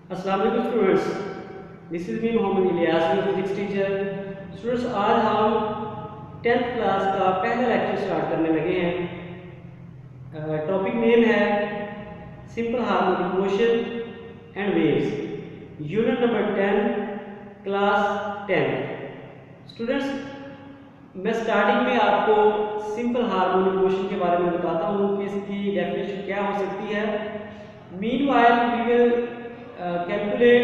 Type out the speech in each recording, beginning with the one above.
अस्सलाम वालेकुम students, this is me Mohammad Ilyas, मैं फिजिक्स टीचर। स्टूडेंट्स, आज हम 10th क्लास का पहला लेक्चर स्टार्ट करने लगे हैं। टॉपिक नेम है simple harmonic motion and waves, unit number 10, class 10। Students, मैं स्टार्टिंग में आपको सिंपल हार्मोनिक मोशन के बारे में बताता हूँ कि इसकी डेफिनेशन क्या हो सकती है। Meanwhile we will calculate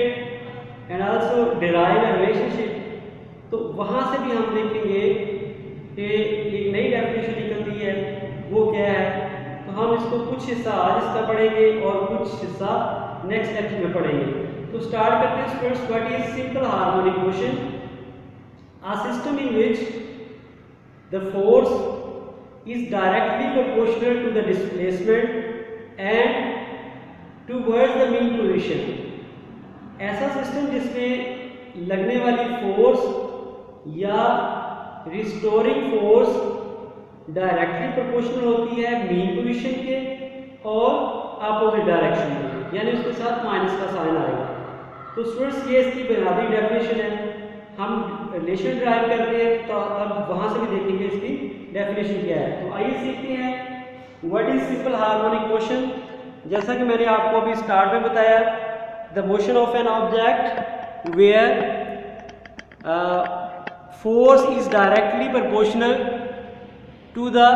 and also derive a relationship. तो वहाँ से भी हम देखेंगे कि एक नई डेफिनेशन निकलती है, वो क्या है। तो हम इसको कुछ हिस्सा आज इसका पढ़ेंगे और कुछ हिस्सा नेक्स्ट लेक्चर में पढ़ेंगे। तो स्टार्ट करते हैं students. What is simple harmonic motion? A system in which the force is directly proportional to the displacement and towards the mean position। ऐसा सिस्टम जिसमें लगने वाली फोर्स या रिस्टोरिंग फोर्स डायरेक्टली प्रोपोर्शनल होती है मीन पोजीशन के और opposite direction में, यानी उसके साथ माइनस का साइन आएगा। तो स्टूडेंट्स, ये इसकी बुनियादी डेफिनेशन है। हम रिलेशन ड्राइव करते हैं तो तब वहाँ से भी देखेंगे इसकी डेफिनेशन क्या है। तो आइए सीखते हैं what is simple harmonic motion. जैसा कि मैंने आपको अभी स्टार्ट में बताया, the motion of an object where force is directly proportional to the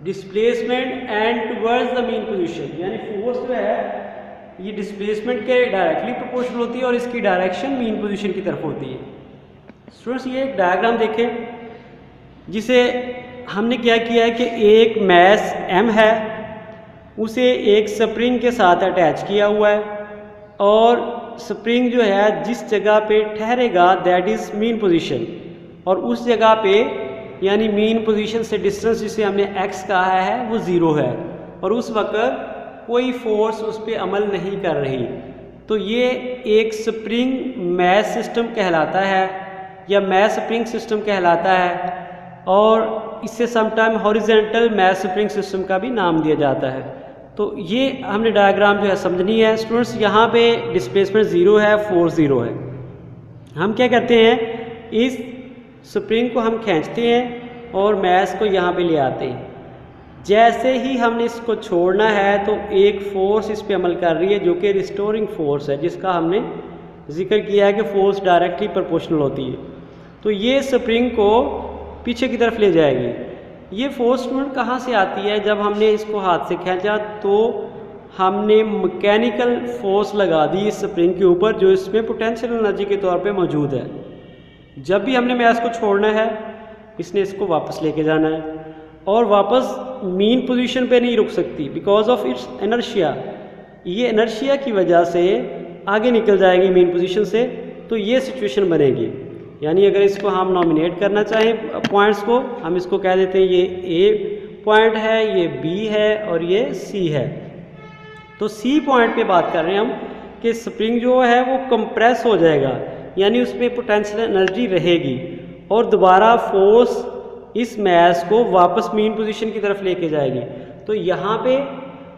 displacement and towards the mean position, यानी फोर्स जो है ये डिस्प्लेसमेंट के डायरेक्टली प्रोपोर्शनल होती है और इसकी डायरेक्शन मीन पोजीशन की तरफ होती है। स्टूडेंट्स, ये एक डायग्राम देखें जिसे हमने क्या किया है कि एक मैस m है, उसे एक स्प्रिंग के साथ अटैच किया हुआ है और स्प्रिंग जो है जिस जगह पे ठहरेगा दैट इज़ मीन पोजीशन, और उस जगह पे यानी मीन पोजीशन से डिस्टेंस जिसे हमने x कहा है वो 0 है और उस वक्त कोई फोर्स उस पर अमल नहीं कर रही। तो ये एक स्प्रिंग मैस सिस्टम कहलाता है या मैस स्प्रिंग सिस्टम कहलाता है, और इससे sometime horizontal mass spring system का भी नाम दिया जाता है। तो ये हमने डायग्राम जो है समझनी है। स्टूडेंट्स, यहाँ पे डिस्प्लेसमेंट 0 है, फोर्स 0 है। हम क्या करते हैं, इस स्प्रिंग को हम खींचते हैं और मैस को यहाँ पे ले आते हैं। जैसे ही हमने इसको छोड़ना है तो एक फोर्स इस पे अमल कर रही है जो कि रिस्टोरिंग फोर्स है, जिसका हमने जिक्र किया है कि फोर्स डायरेक्टली प्रोपोर्शनल होती है। तो ये स्प्रिंग को पीछे की तरफ ले जाएगी। ये फोर्स स्टूडेंट कहाँ से आती है? जब हमने इसको हाथ से खींचा तो हमने मैकेनिकल फोर्स लगा दी इस स्प्रिंग के ऊपर जो इसमें पोटेंशियल एनर्जी के तौर पे मौजूद है। जब भी हमने मैस को छोड़ना है, इसने इसको वापस लेके जाना है और वापस मीन पोजीशन पे नहीं रुक सकती बिकॉज ऑफ इट्स इनर्शिया। ये इनर्शिया की वजह से आगे निकल जाएगी मीन पोजीशन से। तो ये सिचुएशन बनेगी, यानी अगर इसको हम नॉमिनेट करना चाहें पॉइंट्स को, हम इसको कह देते हैं ये ए पॉइंट है, ये बी है और ये सी है। तो सी पॉइंट पे बात कर रहे हैं हम कि स्प्रिंग जो है वो कंप्रेस हो जाएगा, यानी उसमें पोटेंशियल एनर्जी रहेगी और दोबारा फोर्स इस मैस को वापस मीन पोजीशन की तरफ लेके जाएगी। तो यहाँ पे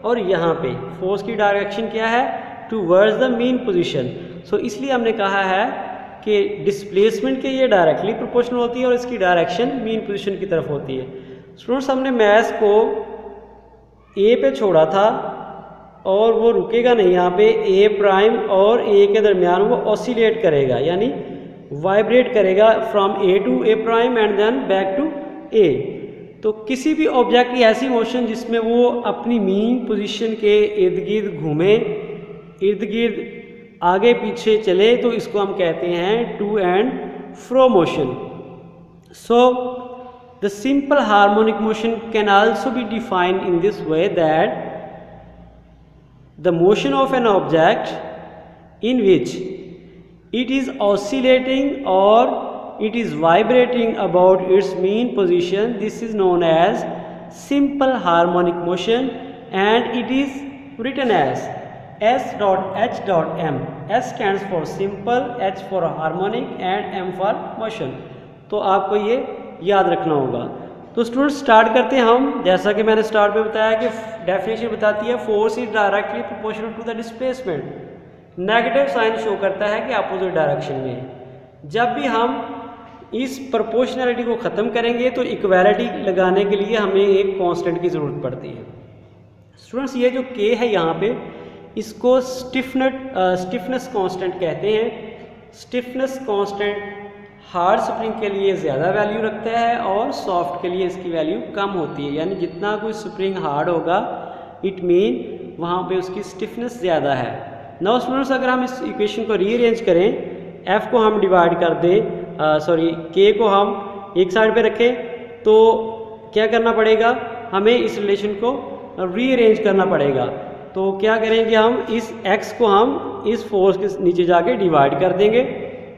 और यहाँ पे फोर्स की डायरेक्शन क्या है? Towards the mean position. So इसलिए हमने कहा है कि डिस्प्लेसमेंट के ये डायरेक्टली प्रोपोर्शनल होती है और इसकी डायरेक्शन मीन पोजीशन की तरफ होती है। स्टूडेंट्स, हमने मैस को ए पे छोड़ा था और वो रुकेगा नहीं, यहाँ पे ए प्राइम और ए के दरमियान वो ऑसिलेट करेगा, यानी वाइब्रेट करेगा from A to A prime and then back to A. तो किसी भी ऑब्जेक्ट की ऐसी मोशन जिसमें वो अपनी मीन पोजीशन के इर्द गिर्द घूमे, इर्द गिर्द आगे पीछे चले, तो इसको हम कहते हैं to and fro motion. So the simple harmonic motion can also be defined in this way that the motion of an object in which it is oscillating or it is vibrating about its mean position, this is known as simple harmonic motion and it is written as S dot H dot M. S stands for simple, H for harmonic and M for motion। तो आपको ये याद रखना होगा। तो students, start करते हैं हम। जैसा कि मैंने स्टार्ट में बताया कि डेफिनेशन बताती है force is directly proportional to the displacement. Negative sign show करता है कि अपोजिट डायरेक्शन में है। जब भी हम इस प्रोपोर्शनैलिटी को ख़त्म करेंगे तो इक्वालिटी लगाने के लिए हमें एक कांस्टेंट की ज़रूरत पड़ती है। स्टूडेंट्स ये जो के है यहाँ पे, इसको स्टिफनेस कांस्टेंट कहते हैं। स्टिफनेस कांस्टेंट हार्ड स्प्रिंग के लिए ज़्यादा वैल्यू रखता है और सॉफ्ट के लिए इसकी वैल्यू कम होती है। यानी जितना कोई स्प्रिंग हार्ड होगा इट मीन वहाँ पे उसकी स्टिफनेस ज़्यादा है। नाउ स्टूडेंट्स अगर हम इस इक्वेशन को रीअरेंज करें, एफ को हम डिवाइड कर दें, के को हम एक साइड पे रखें, तो क्या करना पड़ेगा, हमें इस रिलेशन को रीअरेंज करना पड़ेगा। तो क्या करेंगे, हम इस x को हम इस फोर्स के नीचे जाके डिवाइड कर देंगे,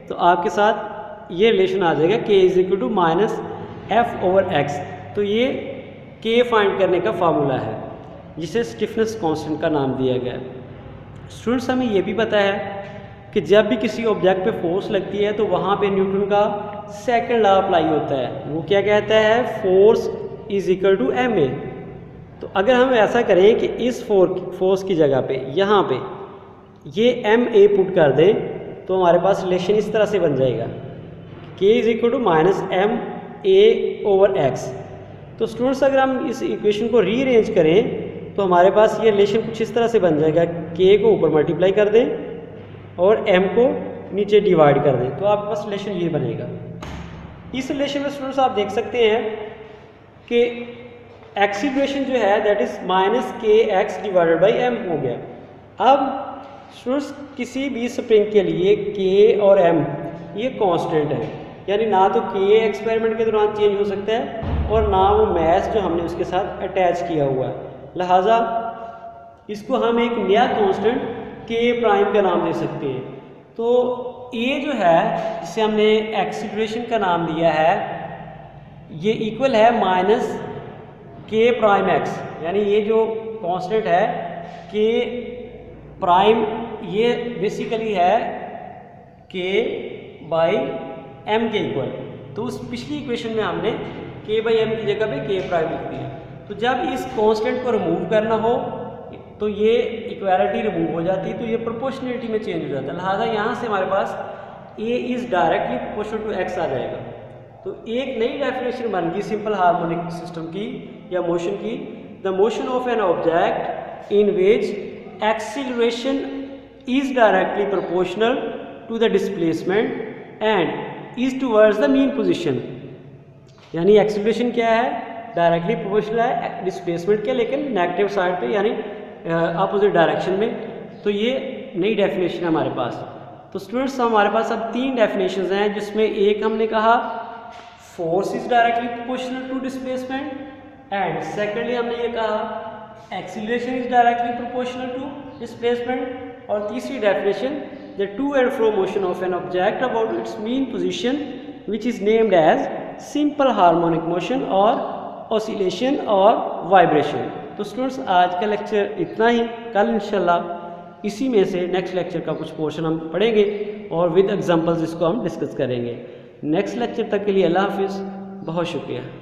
तो आपके साथ ये रिलेशन आ जाएगा k is equal to minus F over X. तो ये k फाइंड करने का फार्मूला है जिसे स्टिफनेस कांस्टेंट का नाम दिया गया है। स्टूडेंट्स हमें ये भी पता है कि जब भी किसी ऑब्जेक्ट पे फोर्स लगती है तो वहाँ पे न्यूटन का सेकंड लॉ अप्लाई होता है। वो क्या कहता है, force is equal to M A. तो अगर हम ऐसा करें कि इस फोर्स की जगह पे यहाँ पे ये एम ए पुट कर दें तो हमारे पास रिलेशन इस तरह से बन जाएगा, K is equal to minus M A over X. तो स्टूडेंट्स अगर हम इस इक्वेशन को रीअरेंज करें तो हमारे पास ये रिलेशन कुछ इस तरह से बन जाएगा, के को ऊपर मल्टीप्लाई कर दें और m को नीचे डिवाइड कर दें, तो आपके पास रिलेशन ये बनेगा। इस रिलेशन में स्टूडेंट्स आप देख सकते हैं कि एक्सीलरेशन जो है दैट इज माइनस के एक्स डिवाइडेड बाई एम हो गया। अब स्टूडेंट्स किसी भी स्प्रिंग के लिए k और m ये कांस्टेंट है, यानी ना तो k एक्सपेरिमेंट के दौरान चेंज हो सकता है और ना वो मैथ जो हमने उसके साथ अटैच किया हुआ है। लिहाजा इसको हम एक नया कांस्टेंट के प्राइम का नाम दे सकते हैं। तो ये जो है जिसे हमने एक्सीलरेशन का नाम दिया है ये इक्वल है माइनस के प्राइम एक्स, यानी ये जो कांस्टेंट है के प्राइम ये बेसिकली है के बाई एम के इक्वल। तो उस पिछली इक्वेशन में हमने के बाई एम की जगह पे के प्राइम लिख दिया। तो जब इस कांस्टेंट को रिमूव करना हो तो ये इक्वालिटी रिमूव हो जाती है, तो ये प्रोपोर्शनलिटी में चेंज हो जाता है। लिहाजा यहाँ से हमारे पास a is directly proportional to x आ जाएगा। तो एक नई डेफिनेशन बन गई सिंपल हार्मोनिक सिस्टम की या मोशन की, the motion of an object in which acceleration is directly proportional to the displacement and is towards the mean position. यानी एक्सीलरेशन क्या है, डायरेक्टली प्रोपोर्शनल है डिस्प्लेसमेंट के, लेकिन नेगेटिव साइड पे यानी अपोजिट डायरेक्शन में। तो ये नई डेफिनेशन है हमारे पास। तो स्टूडेंट्स हमारे पास अब तीन डेफिनेशंस हैं, जिसमें एक हमने कहा force is directly proportional to displacement, and secondly हमने ये कहा acceleration is directly proportional to displacement, और तीसरी definition the to and fro motion of an object about its mean position which is named as simple harmonic motion और oscillation और vibration. तो students आज का लेक्चर इतना ही। कल इंशाल्लाह इसी में से नेक्स्ट लेक्चर का कुछ पोर्शन हम पढ़ेंगे और विद एग्जांपल्स इसको हम डिस्कस करेंगे। नेक्स्ट लेक्चर तक के लिए अल्लाह हाफिज़, बहुत शुक्रिया।